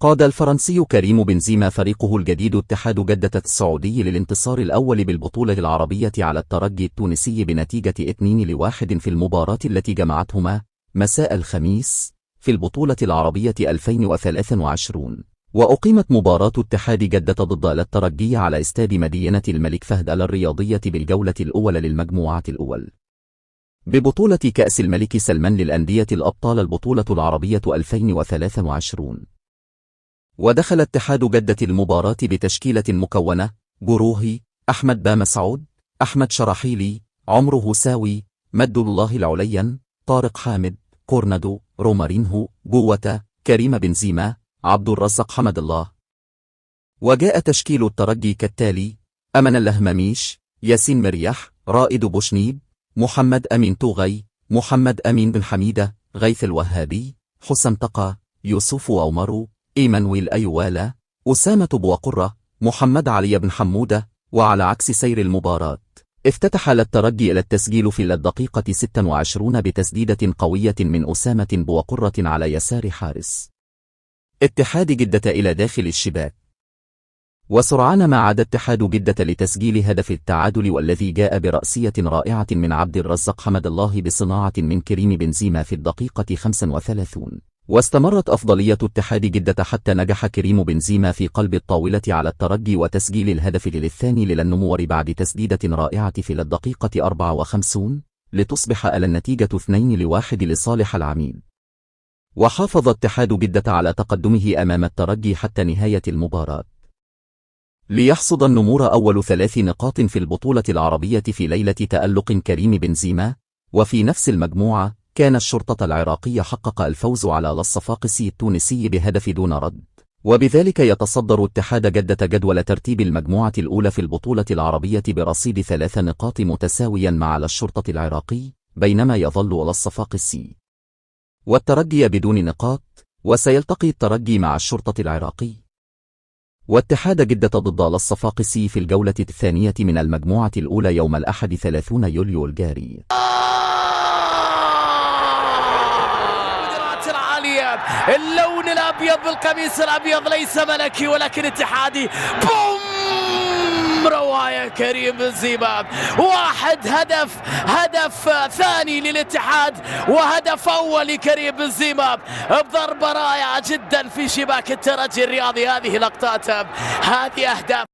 قاد الفرنسي كريم بنزيما فريقه الجديد اتحاد جدة السعودي للانتصار الأول بالبطولة العربية على الترجي التونسي بنتيجة 2-1 في المباراة التي جمعتهما مساء الخميس في البطولة العربية 2023. وأقيمت مباراة اتحاد جدة ضد الترجي على استاد مدينة الملك فهد الرياضية بالجولة الأولى للمجموعة الأول ببطولة كأس الملك سلمان للأندية الأبطال البطولة العربية 2023. ودخل اتحاد جدة المباراة بتشكيلة مكونة: جروهي، أحمد بامسعود، أحمد شراحيلي، عمرو هساوي، مد الله العليا، طارق حامد، كورنادو، رومارينهو، جوة، كريم بنزيما، عبد الرزاق حمد الله. وجاء تشكيل الترجي كالتالي: أمن اللهمميش، ياسين مريح، رائد بوشنيب، محمد أمين توغي، محمد أمين بن حميدة، غيث الوهابي، حسام تقى، يوسف أومرو، إيمانويل أيوالا، أسامة بوقرة، محمد علي بن حمودة. وعلى عكس سير المباراة، افتتح الترجي إلى التسجيل في الدقيقة 26 بتسديدة قوية من أسامة بوقرة على يسار حارس اتحاد جدة إلى داخل الشباك. وسرعان ما عاد اتحاد جدة لتسجيل هدف التعادل، والذي جاء برأسية رائعة من عبد الرزاق حمد الله بصناعة من كريم بنزيما في الدقيقة 35. واستمرت أفضلية اتحاد جدة حتى نجح كريم بنزيما في قلب الطاولة على الترجي وتسجيل الهدف الثاني للنمور بعد تسديدة رائعة في الدقيقة 54 لتصبح النتيجة 2-1 لصالح العميد. وحافظ اتحاد جدة على تقدمه أمام الترجي حتى نهاية المباراة، ليحصد النمور أول 3 نقاط في البطولة العربية في ليلة تألق كريم بنزيما. وفي نفس المجموعة كان الشرطة العراقي حقق الفوز على الصفاقسي التونسي بهدف دون رد، وبذلك يتصدر اتحاد جدة جدول ترتيب المجموعة الأولى في البطولة العربية برصيد 3 نقاط متساويا مع الشرطة العراقي، بينما يظل الصفاقسي والترجي بدون نقاط. وسيلتقي الترجي مع الشرطة العراقي واتحاد جدة ضد الصفاقسي في الجولة الثانية من المجموعة الأولى يوم الأحد 30 يوليو الجاري. اللون الأبيض بالقميص الأبيض ليس ملكي ولكن اتحادي. بوم! رواية كريم بنزيما. هدف ثاني للاتحاد وهدف أول لكريم بنزيما بضربة رائعة جدا في شباك الترجي الرياضي. هذه لقطات، هذه أهداف.